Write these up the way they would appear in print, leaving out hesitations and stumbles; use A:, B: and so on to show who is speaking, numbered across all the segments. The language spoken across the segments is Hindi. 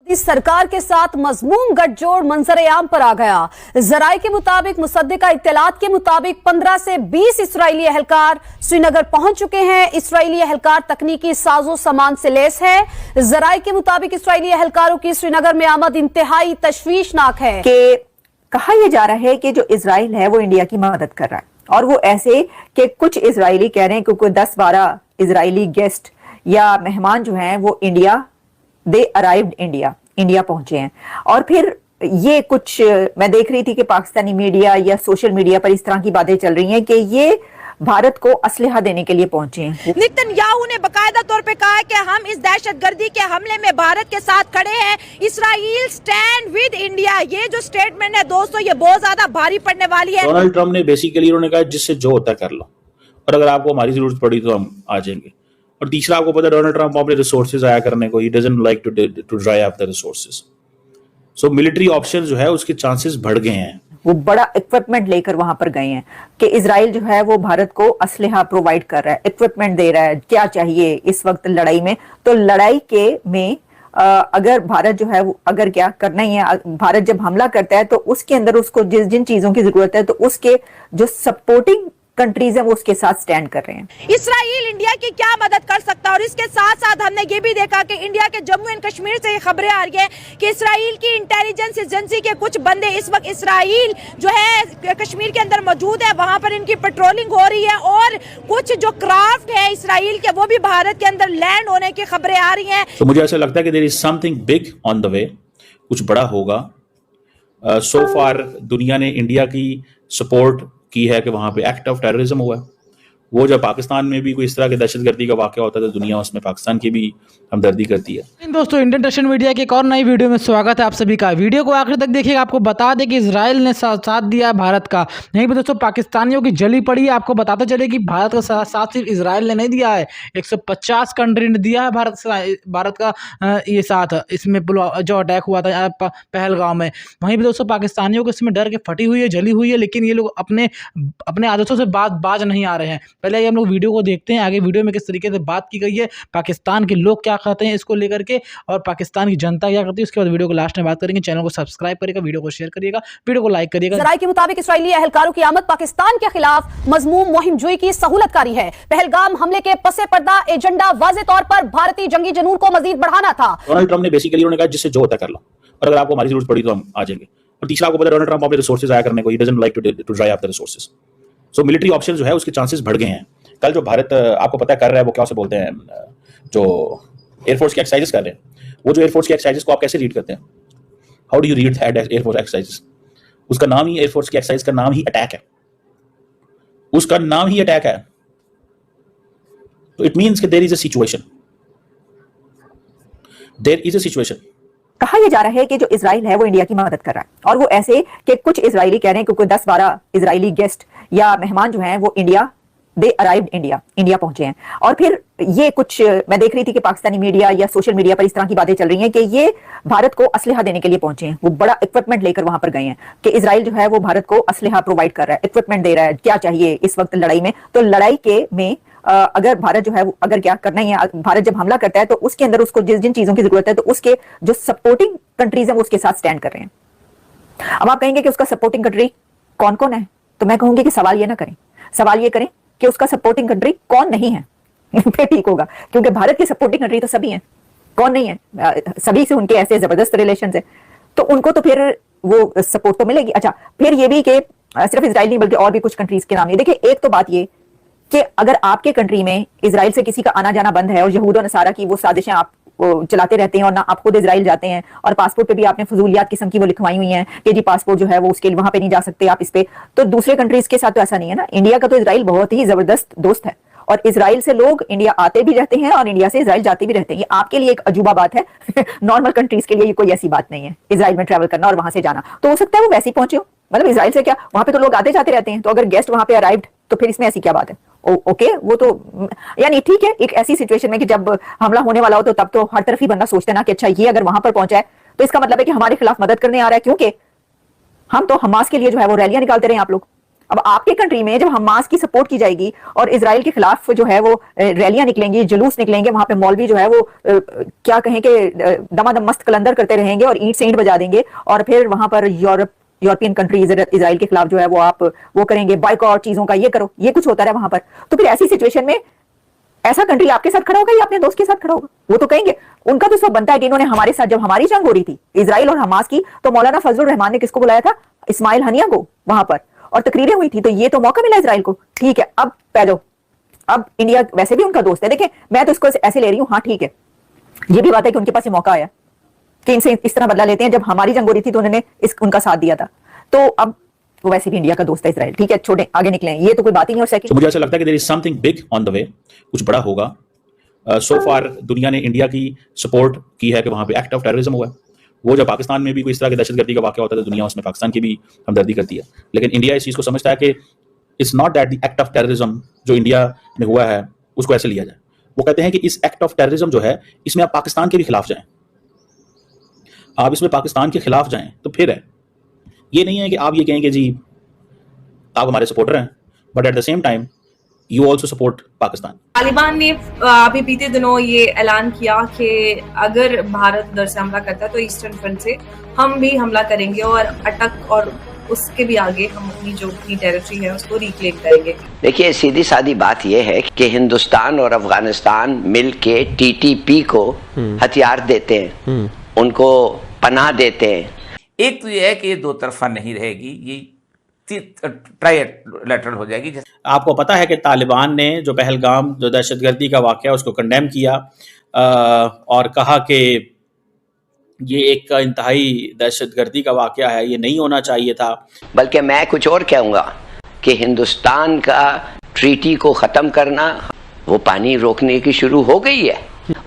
A: इस सरकार के साथ मजमून गठजोड़ मंजर-ए-आम पर आ गया। जराये के मुताबिक मुसद्दिका इत्तलात के मुताबिक 15 से 20 इसराइली एहलकार श्रीनगर पहुंच चुके हैं। इसराइली एहलकार तकनीकी साजो सामान से लैस है। जराये के मुताबिक इसराइली एहलकारों की श्रीनगर में आमद इंतहाई तशवीशनाक है।
B: कि कहा यह जा रहा है कि जो इजराइल है वो इंडिया की मदद कर रहा है, और वो ऐसे कि कुछ इजरायली कह रहे हैं कि कोई 10-12 इजरायली गेस्ट या मेहमान जो हैं वो दे अराइव्ड इंडिया पहुंचे हैं। और फिर ये कुछ मैं देख रही थी कि पाकिस्तानी मीडिया या सोशल मीडिया पर इस तरह की बातें चल रही हैं कि ये भारत को असलहा देने के लिए पहुंचे हैं।
C: नेतन्याहू ने बकायदा तौर पे कहा है कि हम इस दहशतगर्दी के हमले में भारत के साथ खड़े हैं। इसराइल स्टैंड विद इंडिया, ये जो स्टेटमेंट है दोस्तों ये बहुत ज्यादा भारी पड़ने वाली है।
D: डोनाल्ड ट्रंप ने बेसिकली उन्होंने कहा जिससे जो होता है कर लो, और अगर आपको हमारी जरूरत पड़ी तो हम आ जाएंगे। और तीसरा, आपको पता है डोनाल्ड ट्रंप अपने रिसोर्सेज आया करने को, he doesn't like to dry up the resources. So military option जो है उसके चांसेस बढ़ गए हैं।
B: वो बड़ा इक्विपमेंट लेकर वहां पर गए हैं कि इजराइल जो है वो भारत को असलहा प्रोवाइड कर रहा है, इक्विपमेंट दे रहा है। क्या चाहिए इस वक्त लड़ाई में? तो लड़ाई में अगर भारत जो है वो अगर क्या करना ही है, भारत जब हमला करता है तो उसके अंदर उसको जिन चीजों की जरूरत है तो उसके जो सपोर्टिंग कंट्रीज है वो उसके साथ स्टैंड कर रहे हैं।
C: इसराइल इंडिया की क्या मदद कर सकता है? और इसके साथ साथ हमने ये भी देखा कि इंडिया के जम्मू एंड कश्मीर से ये खबरें आ रही हैं कि इसराइल की इंटेलिजेंस एजेंसी के कुछ बंदे इस वक्त इसराइल जो है कश्मीर के अंदर मौजूद है, वहां पर इनकी पेट्रोलिंग हो रही है और कुछ जो क्राफ्ट है इसराइल के वो भी भारत के अंदर लैंड होने की खबरें आ रही हैं।
D: तो मुझे ऐसा लगता है कि there is something big on the way, कुछ बड़ा होगा। सो फार दुनिया ने इंडिया की सपोर्ट की है कि वहां पे एक्ट ऑफ टेररिज्म हुआ है। वो जब पाकिस्तान में भी कोई इस तरह के दहशतगर्दी का वाकया होता है तो दुनिया उसमें पाकिस्तान की भी हमदर्दी करती है।
E: दोस्तों, इंडियन टशन मीडिया की एक और नई वीडियो में स्वागत है आप सभी का। वीडियो को आखिर तक देखिएगा। आपको बता दें कि इजराइल ने साथ दिया है भारत का। यहीं पे दोस्तों पाकिस्तानियों की जली पड़ी है। आपको बताते चले कि भारत का साथ सिर्फ इजराइल ने नहीं दिया है, 150 कंट्री ने दिया है भारत का ये साथ। इसमें जो अटैक हुआ था पहलगाम में, वहीं पर दोस्तों पाकिस्तानियों को इसमें डर के फटी हुई है, जली हुई है, लेकिन ये लोग अपने आदतों से बाज नहीं आ रहे हैं। पहले हम लोग वीडियो को देखते हैं, आगे वीडियो में किस तरीके से बात की गई है, पाकिस्तान के लोग क्या कहते हैं इसको लेकर के और पाकिस्तान की जनता क्या करती है। उसके बाद वीडियो को लास्ट में बात करेंगे। चैनल को सब्सक्राइब करिएगा, वीडियो को शेयर करिएगा, वीडियो को लाइक करिएगा।
A: जराये के मुताबिक इसराइली एहलकारों की आमद पाकिस्तान के खिलाफ मजमूम मुहिम जुई की सहूलतकारी है। पहलगाम हमले के पसे पर्दा एजेंडा वाज़ेह तौर पर भारतीय जंगी जुनून को मजीद बढ़ाना था।
D: डोनाल्ड ट्रंप ने बेसिकली उन्होंने कहा जिससे जो होता है कर लो, और अगर आपको हमारी जरूरत पड़ी तो हम आ जाएंगे। और तीसरा, आपको पता है डोनाल्ड ट्रंप अपने रिसोर्सेज आया करने को, he doesn't like to dry up the resources. So military option जो है उसके चांसेस बढ़ गए हैं। कल जो भारत आपको पता कर रहा है वो क्या से बोलते हैं, जो एयरफोर्स की एक्सरसाइजेस कर रहे हैं, वो जो एयरफोर्स की एक्सरसाइजेस को आप कैसे रीड करते हैं? How do you read that air force exercises? उसका नाम ही एयरफोर्स की एक्सरसाइज का नाम ही अटैक है, उसका नाम ही अटैक है। तो इट मींस कि there is a situation, there is a situation.
B: कहा यह जा रहा है कि जो इजराइल है वो इंडिया की मदद कर रहा है, और वो ऐसे कि कुछ इजरायली कह रहे हैं कि कोई 10-12 इजरायली गेस्ट या मेहमान जो हैं वो दे अराइव्ड इंडिया पहुंचे हैं। और फिर ये कुछ मैं देख रही थी कि पाकिस्तानी मीडिया या सोशल मीडिया पर इस तरह की बातें चल रही हैं कि ये भारत को असलहा देने के लिए पहुंचे हैं। वो बड़ा इक्विपमेंट लेकर वहां पर गए हैं कि इजराइल जो है वो भारत को असलहा प्रोवाइड कर रहा है, इक्विपमेंट दे रहा है। क्या चाहिए इस वक्त लड़ाई में? तो लड़ाई में अगर भारत जो है वो अगर क्या करना ही है, भारत जब हमला करता है तो उसके अंदर उसको जिन चीजों की जरूरत है तो उसके जो सपोर्टिंग कंट्रीज है वो उसके साथ स्टैंड कर रहे हैं। अब आप कहेंगे कि उसका सपोर्टिंग कंट्री कौन कौन है, तो मैं कहूंगी कि सवाल ये ना करें, सवाल ये करें कि उसका सपोर्टिंग कंट्री कौन नहीं है फिर ठीक होगा, क्योंकि भारत की सपोर्टिंग कंट्री तो सभी हैं। कौन नहीं है? सभी से उनके ऐसे जबरदस्त रिलेशन है, तो उनको तो फिर वो सपोर्ट तो मिलेगी। अच्छा, फिर ये भी कि सिर्फ इजराइल नहीं बल्कि और भी कुछ कंट्रीज के नाम है। देखिए, एक तो बात ये कि अगर आपके कंट्री में इजराइल से किसी का आना जाना बंद है और यहूद और नसारा की वो साजिशें आप चलाते रहते हैं और ना आप खुद इजराइल जाते हैं, और पासपोर्ट पे भी आपने फजूलियात किस्म की वो लिखवाई हुई हैं कि जी पासपोर्ट जो है वो उसके वहां पे नहीं जा सकते आप इस पे, तो दूसरे कंट्रीज के साथ तो ऐसा नहीं है ना। इंडिया का तो इजराइल बहुत ही जबरदस्त दोस्त है, और इजराइल से लोग इंडिया आते भी रहते हैं और इंडिया से इजराइल जाते भी रहते हैं। ये आपके लिए एक अजूबा बात है नॉर्मल कंट्रीज के लिए ये कोई ऐसी बात नहीं है इजराइल में ट्रैवल करना और वहां से जाना। तो हो सकता है वो वैसे ही पहुंचे हो, मतलब इजराइल से क्या, वहां पे तो लोग आते जाते रहते हैं, तो अगर गेस्ट वहां पे अराइव्ड तो फिर इसमें ऐसी क्या बात है? ओके, वो तो यानी ठीक है। एक ऐसी सिचुएशन में कि जब हमला होने वाला हो तो तब तो हर तरफ ही बंदा सोचते ना कि अच्छा ये अगर वहां पर पहुंचा है तो इसका मतलब है कि हमारे खिलाफ मदद करने आ रहा है, क्योंकि हम तो हमास के लिए जो है वो रैलियां निकालते रहे आप लोग, अब आपके कंट्री में जब हमास की सपोर्ट की जाएगी और इजराइल के खिलाफ जो है वो रैलियां निकलेंगी, जुलूस निकलेंगे, वहां पे मौलवी जो है वो क्या कहें कि दमादम मस्त कलंदर करते रहेंगे और ईंट से ईंट बजा देंगे, और फिर वहां पर यूरोपियन कंट्रीज इजराइल के खिलाफ जो है वो आप वो करेंगे बॉयकॉट, चीजों का ये करो, ये कुछ होता रहा वहां पर। तो फिर ऐसी सिचुएशन में ऐसा कंट्री आपके साथ खड़ा होगा या अपने दोस्त के साथ खड़ा होगा? वो तो कहेंगे, उनका तो सब बनता है कि इन्होंने हमारे साथ, जब हमारी जंग हो रही थी इजराइल और हमास की, तो मौलाना फजलुर रहमान ने किसको बुलाया था? इस्माइल हनिया को वहां पर, और तकरीरें हुई थी। तो ये तो मौका मिला इजराइल को, ठीक है अब पैदो, अब इंडिया वैसे भी उनका दोस्त है। देखें मैं तो इसको ऐसे ले रही हूँ, हाँ ठीक है, ये भी बात है कि उनके पास ये मौका आया कि इनसे इस तरह बदला लेते हैं। जब हमारी जंग हो रही थी तो उन्होंने उनका साथ दिया था, तो अब वो वैसे भी इंडिया का दोस्त है इजराइल, ठीक है, छोड़े आगे निकले, ये तो कोई बात ही नहीं। और सेकंड,
D: मुझे ऐसा लगता है कि there is something big on the way, कुछ बड़ा होगा। सो फार दुनिया ने इंडिया की सपोर्ट की है कि वहां पे एक्ट ऑफ टेररिज्म हुआ है। वो जब पाकिस्तान में भी कोई इस तरह की दहशतगर्दी का वाकया होता है तो दुनिया उसमें पाकिस्तान की भी हमदर्दी करती है, लेकिन इंडिया इस चीज़ को समझता है कि it's not that the act of terrorism जो इंडिया में हुआ है उसको ऐसे लिया जाए। वो कहते हैं कि इस एक्ट ऑफ टेररिज्म जो है इसमें आप पाकिस्तान के भी खिलाफ जाएं, आप इसमें पाकिस्तान के खिलाफ जाएं तो फिर है। ये नहीं है कि आप ये कहें कि जी आप हमारे सपोर्टर हैं, but at the same time you also support Pakistan.
F: Taliban ने अभी बीते दिनों ये ऐलान किया कि अगर भारत उधर से हमला करता है तो ईस्टर्न फ्रंट से हम भी हमला करेंगे और अटक और उसके भी आगे हम अपनी जो अपनी टेरिटरी है उसको रिक्लेम करेंगे।
G: देखिए सीधी सादी बात यह है कि हिंदुस्तान और अफगानिस्तान मिलके टीटीपी को हथियार देते हैं, उनको पनाह देते हैं।
H: एक तो यह है कि ये दो तरफा नहीं रहेगी, ये ट्राइलेटरल हो जाएगी।
D: आपको पता है कि तालिबान ने जो पहलगाम जो दहशतगर्दी का वाकया उसको कंडेम किया और कहा कि ये एक इंतहाई दहशतगर्दी का वाकया है, ये नहीं होना चाहिए था।
G: बल्कि मैं कुछ और कहूँगा कि हिंदुस्तान का ट्रीटी को ख़त्म करना, वो पानी रोकने की शुरू हो गई है,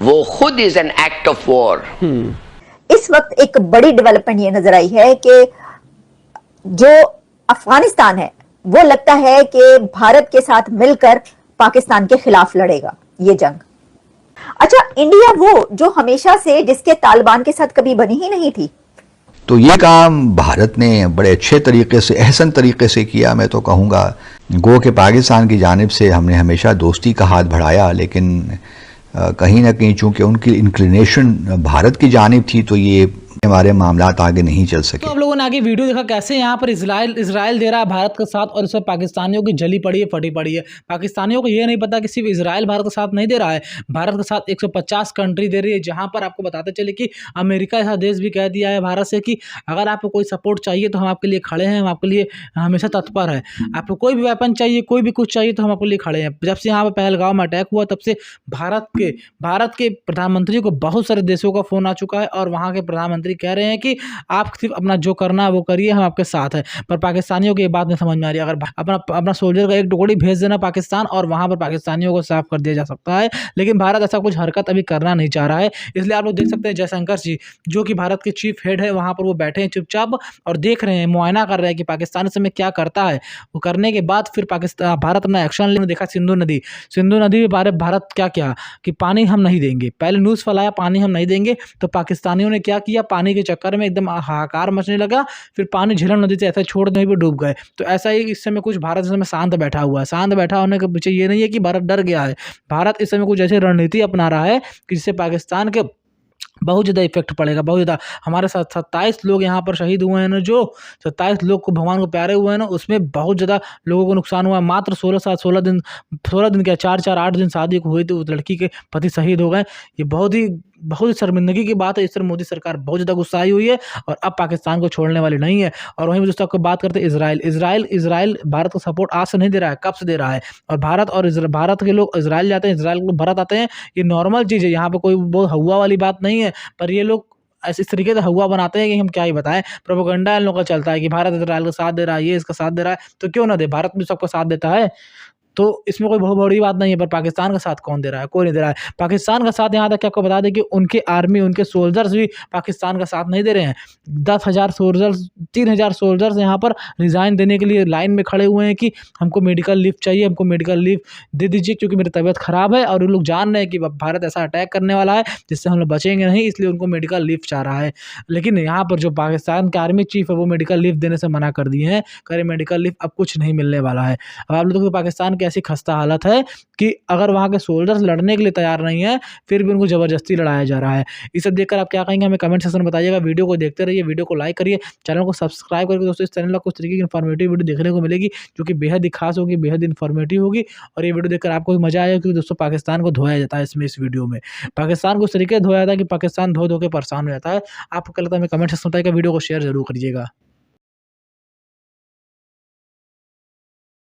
G: वो खुद is an act of war.
B: इस वक्त एक बड़ी डेवलपमेंट ये नजर आई है कि जो अफगानिस्तान है वो लगता है कि भारत के साथ मिलकर पाकिस्तान के खिलाफ लड़ेगा ये जंग। अच्छा, इंडिया वो जो हमेशा से जिसके तालिबान के साथ कभी बनी ही नहीं थी,
I: तो ये काम भारत ने बड़े अच्छे तरीके से, एहसन तरीके से किया। मैं तो कहूँगा गो के पाकिस्तान की जानिब से हमने हमेशा दोस्ती का हाथ बढ़ाया, लेकिन कहीं ना कहीं चूंकि उनकी इंक्लिनेशन भारत की जानिब थी तो ये हमारे मामलात आगे नहीं चल सके।
E: तो आप लोगों ने आगे वीडियो देखा कैसे यहाँ पर इजराइल दे रहा है भारत का साथ और इसमें पाकिस्तानियों की जली पड़ी है, फटी पड़ी है। पाकिस्तानियों को ये नहीं पता कि सिर्फ इजराइल भारत का साथ नहीं दे रहा है, भारत का साथ 150 कंट्री दे रही है। जहाँ पर आपको बताते चले कि अमेरिका ऐसा देश भी कह दिया है भारत से कि अगर आपको कोई सपोर्ट चाहिए तो हम आपके लिए खड़े हैं, हम आपके लिए हमेशा तत्पर है। आपको कोई भी वेपन चाहिए, कोई भी कुछ चाहिए तो हम आपके लिए खड़े हैं। जब से यहाँ पर पहलगाम में अटैक हुआ तब से भारत के प्रधानमंत्री को बहुत सारे देशों का फ़ोन आ चुका है और वहाँ के प्रधानमंत्री कह रहे हैं कि आप सिर्फ अपना जो करना है वो करिए, हम आपके साथ हैं। पर पाकिस्तानियों की ये बात नहीं समझ में आ रही। अगर अपना सोल्जर का एक टुकड़ी भेज देना पाकिस्तान और वहाँ पर पाकिस्तानियों को साफ कर दिया जा सकता है, लेकिन भारत ऐसा कुछ हरकत अभी करना नहीं चाह रहा है। इसलिए आप लोग देख सकते हैं जयशंकर जी जो कि भारत के चीफ हेड है वहाँ पर वो बैठे हैं चुपचाप और देख रहे हैं, मुआयना कर रहे हैं कि पाकिस्तान इस समय क्या करता है। वो करने के बाद फिर भारत अपना एक्शन लेने देखा। सिंधु नदी बारे भारत क्या किया कि पानी हम नहीं देंगे, पहले न्यूज़ फैलाया पानी हम नहीं देंगे, तो पाकिस्तानियों ने क्या किया, पानी के चक्कर में एकदम हाहाकार मचने लगा, फिर पानी झेलम नदी से ऐसे छोड़ देने पर डूब गए। तो ऐसा ही इस समय कुछ भारत इस समय शांत बैठा हुआ है। शांत बैठा होने के पीछे ये नहीं है कि भारत डर गया है, भारत इस समय कुछ ऐसी रणनीति अपना रहा है कि जिससे पाकिस्तान के बहुत ज़्यादा इफेक्ट पड़ेगा, बहुत ज़्यादा। हमारे साथ 27 लोग यहाँ पर शहीद हुए हैं ना, जो 27 लोग को भगवान को प्यारे हुए हैं ना, उसमें बहुत ज़्यादा लोगों को नुकसान हुआ है। मात्र 16 दिन क्या 4-8 दिन शादी को हुई थी, उस लड़की के पति शहीद हो गए। ये बहुत ही शर्मिंदगी की बात है। इस तरह मोदी सरकार बहुत ज़्यादा गुस्सा आई हुई है और अब पाकिस्तान को छोड़ने वाली नहीं है। और वहीं दोस्तों आपको बात करते हैं इजराइल भारत को सपोर्ट आज से नहीं दे रहा है, कब से दे रहा है। और भारत के लोग इजराइल जाते हैं, इजराइल के लोग भारत आते हैं, ये नॉर्मल चीज़ है। यहाँ पर कोई बहुत हवा वाली बात नहीं है, पर ये लोग ऐसे इस तरीके से हवा बनाते हैं कि हम क्या ही बताएं। प्रोपेगेंडा इन लोगों का चलता है कि भारत इजराइल का साथ दे रहा है, ये इसका साथ दे रहा है, तो क्यों ना दे, भारत भी सबका साथ देता है। तो इसमें कोई बहुत बड़ी बात नहीं है। पर पाकिस्तान का साथ कौन दे रहा है? कोई नहीं दे रहा है। पाकिस्तान का साथ यहाँ तक कि आपको बता दें कि उनके आर्मी, उनके सोल्जर्स भी पाकिस्तान का साथ नहीं दे रहे हैं। 10,000 सोल्जर्स, 3,000 सोल्जर्स यहाँ पर रिज़ाइन देने के लिए लाइन में खड़े हुए हैं कि हमको मेडिकल लीव चाहिए, हमको मेडिकल लीव दे दीजिए क्योंकि मेरी तबीयत ख़राब है। और वो लोग जान रहे हैं कि भारत ऐसा अटैक करने वाला है जिससे हम लोग बचेंगे नहीं, इसलिए उनको मेडिकल लीव चाह रहा है। लेकिन यहाँ पर जो पाकिस्तान के आर्मी चीफ है वो मेडिकल लीव देने से मना कर दिए हैं। कह रहे मेडिकल लीव अब कुछ नहीं मिलने वाला है। अब आप लोगों को पाकिस्तान की ऐसी खस्ता हालत है कि अगर वहाँ के सोल्जर्स लड़ने के लिए तैयार नहीं है, फिर भी उनको ज़बरदस्ती लड़ाया जा रहा है। ये सब देखकर आप क्या कहेंगे हमें कमेंट सेक्शन में बताइएगा। वीडियो को देखते रहिए, वीडियो को लाइक करिए, चैनल को सब्सक्राइब करके दोस्तों इस चैनल में कुछ तरीके की इन्फॉर्मेटिव वीडियो देखने को मिलेगी जो कि बेहद ही खास होगी, बेहद इन्फॉर्मेटिव होगी। और ये वीडियो देखकर आपको भी मजा आएगा क्योंकि दोस्तों पाकिस्तान को धोया जाता है इस वीडियो में। पाकिस्तान को उस तरीके से धोया जाता है कि पाकिस्तान धो धो के परेशान हो जाता है। आपको क्या लगता है हमें कमेंट सेक्शन में बताइएगा, वीडियो को शेयर जरूर करिएगा।